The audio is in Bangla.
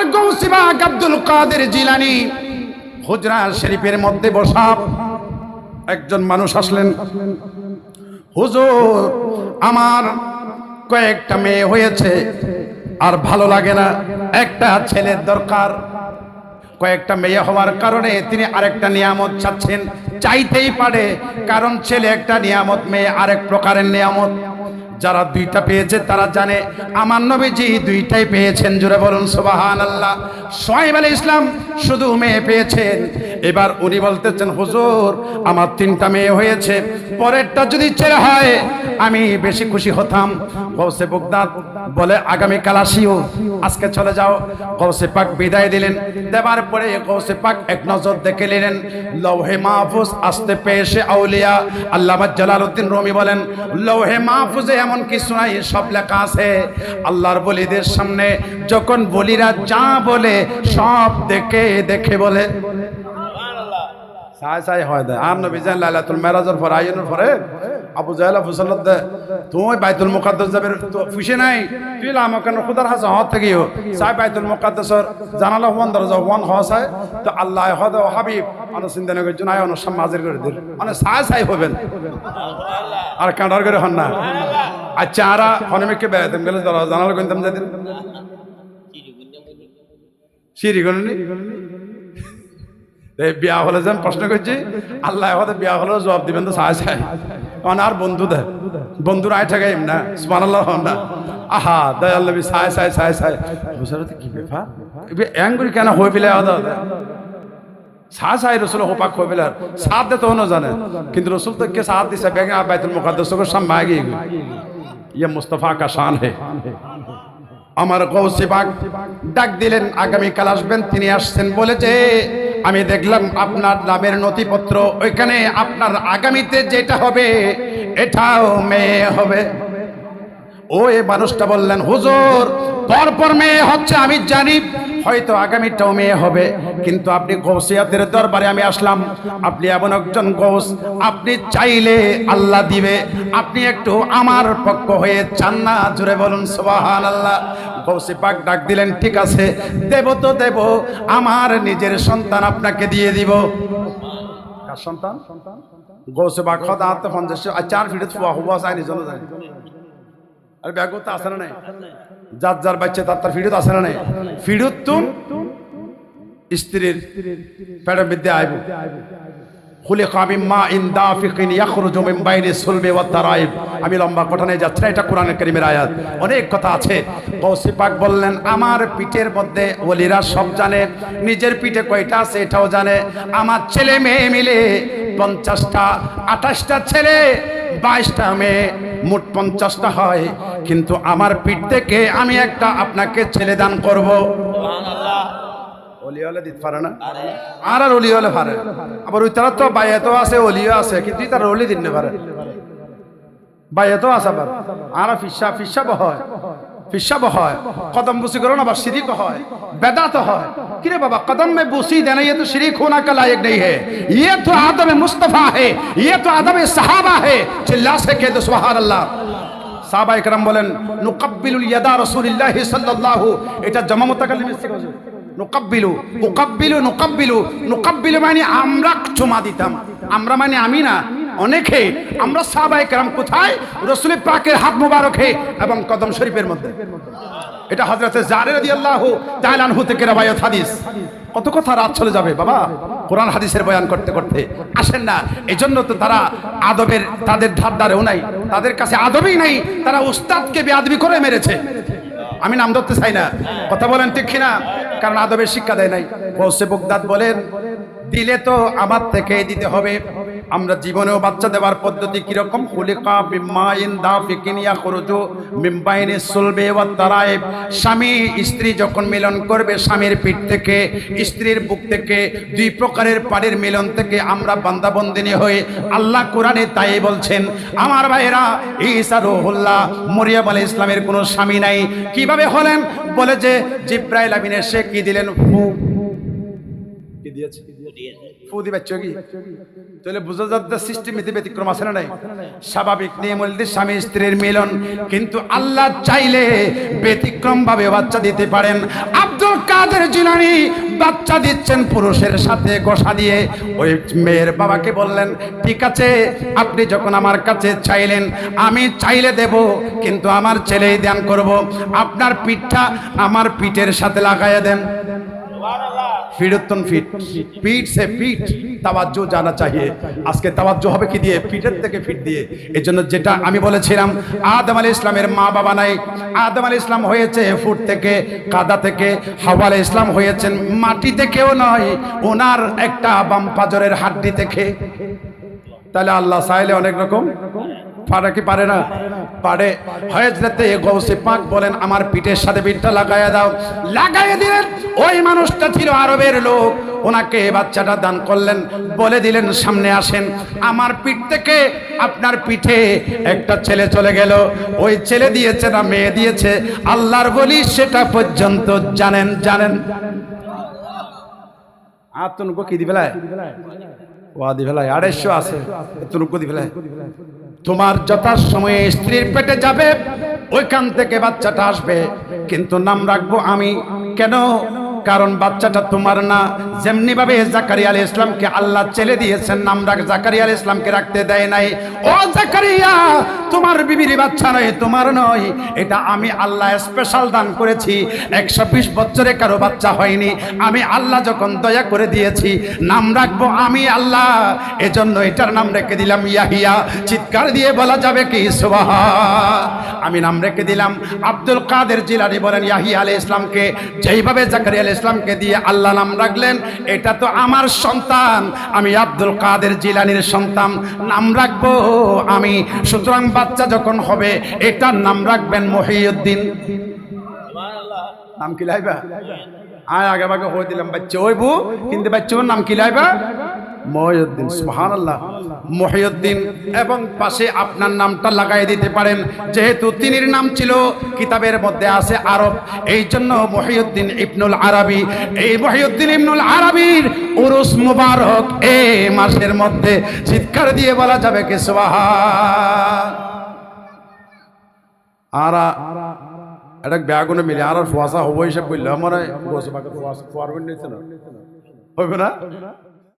আমার গৌসে পাক আব্দুল কাদের জিলানী হুজরা শরীফের মধ্যে বসা। একজন মানুষ আসলেন, হুজুর আমার কয়েকটা মেয়ে হয়েছে, আর ভালো লাগে না, একটা ছেলের দরকার। কয়েকটা মেয়ে হওয়ার কারণে তিনি আরেকটা নিয়ামত চাচ্ছেন। চাইতেই পারে, কারণ ছেলে একটা নিয়ামত, মেয়ে আরেক প্রকারের নিয়ামত। যারা দুইটা পেয়েছে তারা জানে আমার নবীজি দুইটাই পেয়েছেন। জোরে বলুন সুবহানাল্লাহ। শুআয়ব আলাইহিস সালাম শুধু মেয়ে পেয়েছেন। এবার উনি বলতেছেন, হুজুর আমার তিনটা মেয়ে হয়েছে, পরেরটা যদি ছেলে হয় আমি বেশি খুশি হতাম। গৌসে বাগদাদ বলে, আগামীকাল আসিও, আজকে চলে যাও। গৌসে পাক বিদায় দিলেন। দেবার পরে গৌসে পাক এক নজর দেখে নিলেন লৌহে মাহফুজ আসতে পেয়েছে আউলিয়া। আল্লামা জালালউদ্দিন রুমি বলেন, লৌহে মাহফুজে এমন কিছু নাই, সব লেখা আছে। আল্লাহর বলিদের সামনে যখন বলিরা যা বলে সব দেখে দেখে বলে। সাই সাই হয় দে আর নবী জান লাইলাতুল মিরাজের পর আইনের পরে আবু জাহেল ফুসলত দে, তুই বাইতুল মুকাদ্দাস যাবে ফুসে নাই, তুই আমাকে খুদার হাসা হত থেকেও সাই বাইতুল মুকাদ্দাসের জানালা বন্ধ যাও ওয়ান হসায় তো আল্লাহ হদ হাবিব আনো চিন্তা না করছো নাই অন হাজির করে দিল, মানে সাই সাই হবেন আর কাঁডার করে হন না। আচ্ছা আরা হনমিকে বেড়াতাম গেলে জানালা কিনতাম যেদিন সিঁড়ি গণনি বিয়া হলে যেন প্রশ্ন করছি, আল্লাহ হতে বিয়া হলেও জবাব দিবেন তো সাই সাই। আর বন্ধু দে বন্ধুর আয় ঠাকাই না সুবহানাল্লাহ না। আহা দয় আল্লাহ সাই সাই সাই সাই বুঝাতে কি ব্যাপার অ্যাঙ্গুরি কেন হয়ে পেলে আদা সাই সাই রসুল হোপাক হয়ে পেলে সাথ দে তো জানে, কিন্তু রসুল তো কে সাথ দিছে বেগে বাইতুল মুকাদ্দাস को सामने आ गई। ये मुस्तफा का शान है। আমার গৌসে পাক ডাক দিলেন, আগামীকাল আসবেন। তিনি আসছেন বলেছে, আমি দেখলাম আপনার নামের নথিপত্র, ওইখানে আপনার আগামীতে যেটা হবে এটাও মেয়ে হবে। ওই মানুষটা বললেন, হুজুর পরপর মেয়ে হচ্ছে আমি জানি, হয়তো আগামীটাও মেয়ে হবে, কিন্তু আপনি গৌসিয়াতের দরবারে আমি আসলাম, আপনি এমন একজন গৌস, আপনি চাইলে আল্লাহ দিবে, আপনি একটু আমার পক্ষ হয়ে চান না? জোরে বলুন সুবহানাল্লাহ। গৌসে পাক ডাক দিলেন, ঠিক আছে দেব তো দেব, আমার নিজের সন্তান আপনাকে দিয়ে দিব। কার সন্তান? গৌসে পাক খোদা আত্ম 50 আর 4 ফিট ফুয়া হুয়া চাইনি জন্য যায় আর ব্যাগত আছে না নাই, যার যার বাচ্চা তার ফিডত আছে না নাই, ফিডত তুম স্ত্রীর পেটের মধ্যে আইব খুলিকা মিন মাইন দাফিকিন ইয়াখরুজু মিন বাইনি সুলবি ওয়াত তারাইব। আমি লম্বা কথা নিয়ে যাচ্ছি না, এটা কোরআনের কারীমের আয়াত, অনেক কথা আছে। গৌসে পাক বললেন, আমার পিঠের মধ্যে ওলিরা সব জানে, নিজের পিঠে কয়টা আছে এটাও জানে। আমার ছেলে মেয়ে মিলে 50টা, 28টা ছেলে 22টা মেয়ে, মোট 50টা হয়, কিন্তু আমার পিঠ থেকে আমি একটা আপনাকে ছেলে দান করব। সুবহানাল্লাহ। ওলি হলে দিতে পারে না, আর ওলি হলে পারে, আবার ওই তারা তো বাইয়াতো আছে ওলিও আছে, কিন্তু তার ওলি দিতে পারে, বাইয়াতো আছে আবার আর ফিসা হয়, পিসাব হয়, কদম বুসি করো না, বা শিরিক হয়, বেদাত হয়। কিরে বাবা কদম में बुसी देना ये तो शिरीक होना का लायक नहीं है, ये तो आदम मुस्तफा है, ये तो आदम सहाबा है। चिल्ला से कह दो सुभान अल्लाह। সাহাবা ইকরাম বলেন, নুকাব্বিলুল ইয়াদা রাসূলিল্লাহি সাল্লাল্লাহু, এটা জামা মুতাকাল্লিম ইস্তিক আছে। নুকাব্বিলু উকাব্বিলু নুকাব্বিলু, নুকাব্বিলু মানে আমরা চুমা দিতাম, আমরা মানে আমি না, অনেকে আমরা সাহাবা ইকরাম কোথায় রাসূল পাকের হাত মুবারকে এবং কদম শরীফের মধ্যে। এটা হযরতে জারির রাদিয়াল্লাহু তাআলা আনহু থেকে রওয়ায়াত হাদিস। কত কথা রাত চলে যাবে বাবা কোরআন হাদিসের বয়ান করতে করতে, আসেন না। এজন্য তো তারা আদবের তাদের ধারদারেও নাই, তাদের কাছে আদবই নাই, তারা উস্তাদকে বেয়াদবি করে মেরেছে। আমি নাম ধরতে চাই না, কথা বলেন ঠিক কিনা, কারণ আদবের শিক্ষা দেয় নাই। গৌসে বাগদাদ বলেন, দিলে তো আমার থেকেই দিতে হবে। আমরা জীবনেও বাচ্চা দেওয়ার পদ্ধতি কিরকম, খুলিকা মিন মাইন দাফিকিন ইয়াখরুজু মিন বাইনি সুলবি ওয়াত তারাইব। স্বামী স্ত্রী যখন মিলন করবে, স্বামীর পিঠ থেকে স্ত্রীর বুক থেকে, দুই প্রকারের পানির মিলন থেকে আমরা বান্দা বন্দিনী হয়ে, আল্লাহ কোরআনে তাই বলছেন। আমার ভাইরা, ঈসা রূহুল্লাহ, মরিয়ম আলাইহিস সালামের কোনো স্বামী নাই, কিভাবে হলেন? বলে যে জিব্রাইল আমিন এসে কি দিলেন, কি দিয়েছে? ফু দিবাচ্ছ কি? তাহলে বুঝা যাচ্ছে সিস্টেমেতে ব্যতিক্রম আছে না নাই? স্বাভাবিক নিয়মে স্বামী স্ত্রীর মিলন, কিন্তু আল্লাহ চাইলে ব্যতিক্রম ভাবে বাচ্চা দিতে পারেন। আব্দুল কাদের জিলানী বাচ্চা দিচ্ছেন পুরুষের সাথে গোসা দিয়ে। ওই মেয়ের বাবাকে বললেন, ঠিক আছে, আপনি যখন আমার কাছে চাইলেন, আমি চাইলে দেব, কিন্তু আমার ছেলেই দান করব। আপনার পিঠটা আমার পিঠের সাথে লাগাইয়া দেন। ফিরতন ফিট, পিঠ সে পিঠ তাওয়াজ্জু জানা চাহিয়ে। আজকে তাওয়াজ্জু হবে কি দিয়ে? পিঠের থেকে ফিট দিয়ে। এই জন্য যেটা আমি বলেছিলাম, আদম আলাইহিস ইসলামের মা বাবা নাই। আদম আলাইহিস ইসলাম হয়েছে ফুট থেকে, কাদা থেকে। হাওয়া আলাইহিস ইসলাম হয়েছেন মাটি থেকেও নয়, ওনার একটা বাম পাজরের হাড্ডি থেকে। তাহলে আল্লাহ চাইলে অনেক রকম পারে কি পারে না? পারে। হযরতে গৌসে পাক বলেন, আমার পিঠের সাথে পিঠটা লাগাইয়া দাও। লাগাইয়া দিলেন। ওই মানুষটা ছিল আরবের লোক, ওনাকে বাচ্চাটা দান করলেন, বলে দিলেন, সামনে আসেন। আমার পিঠ থেকে আপনার পিঠে একটা ছেলে চলে গেল। ওই ছেলে দিয়েছে না মেয়ে দিয়েছে, আল্লাহর বলি সেটা পর্যন্ত জানেন। আতনকো কি দিবেলায় ওয়াদি ফেলায় 250 আছে, তুনুকো দি ফেলায়। তোমার যথাসময়ে স্ত্রীর পেটে যাবে, ওইখান থেকে বাচ্চাটা আসবে, কিন্তু নাম রাখবো আমি। কেন? কারণ বাচ্চাটা তোমার না। যেমনি ভাবে জাকারিয়া আলাইহিস ইসলামকে আল্লাহ ছেলে দিয়েছেন, নাম রাখ জাকারিয়া আলাইহিস ইসলামকে রাখতে দেয় নাই। ও জাকারিয়া, তোমার বিবির বাচ্চা নয়, তোমার নয়, এটা আমি আল্লাহ স্পেশাল দান করেছি। 120 বছরে কারো বাচ্চা হয়নি, আমি আল্লাহ যখন দয়া করে দিয়েছি, নাম রাখবো আমি আল্লাহ। এজন্য এটার নাম রেখে দিলাম ইয়াহিয়া। চিৎকার দিয়ে বলা যাবে কি সুবহান। আমি নাম রেখে দিলাম আব্দুল কাদের জিলানী। বলেন, ইয়াহিয়া আলাইহিস ইসলামকে যেইভাবে জাকারিয়া আলাইহিস ইসলামকে দিয়ে আল্লাহ নাম রাখলেন, এটা তো আমার সন্তান, আমি আব্দুল কাদের জিলানীর সন্তান, নাম রাখবো আমি। সুতরাং বাচ্চা যখন হবে, এটার নাম রাখবেন মহিউদ্দিন। নাম কি লাইবা? আয় আগে ভাগে হয়ে দিলাম বাচ্চা হইব, কিন্তু বাচ্চার নাম কি লাইবা? মহিউদ্দিন। সুবহানাল্লাহ, মহিউদ্দিন। এবং পাশে আপনার নামটা লাগাই দিতে পারেন, যেহেতু তিনির নাম ছিল কিতাবের মধ্যে আছে আরব, এই জন্য মহিউদ্দিন ইবনুল আরবি। এই মহিউদ্দিন ইবনুল আরবির উরুস মুবারক এই মাসের মধ্যে। চিৎকার দিয়ে বলা যাবে কি সুবহান। আর এটা ব্যাগুনে মিলে আর ফুয়াশা হবো হিসাব করলে আমার ফুয়াশা পারবেন না, হবে না?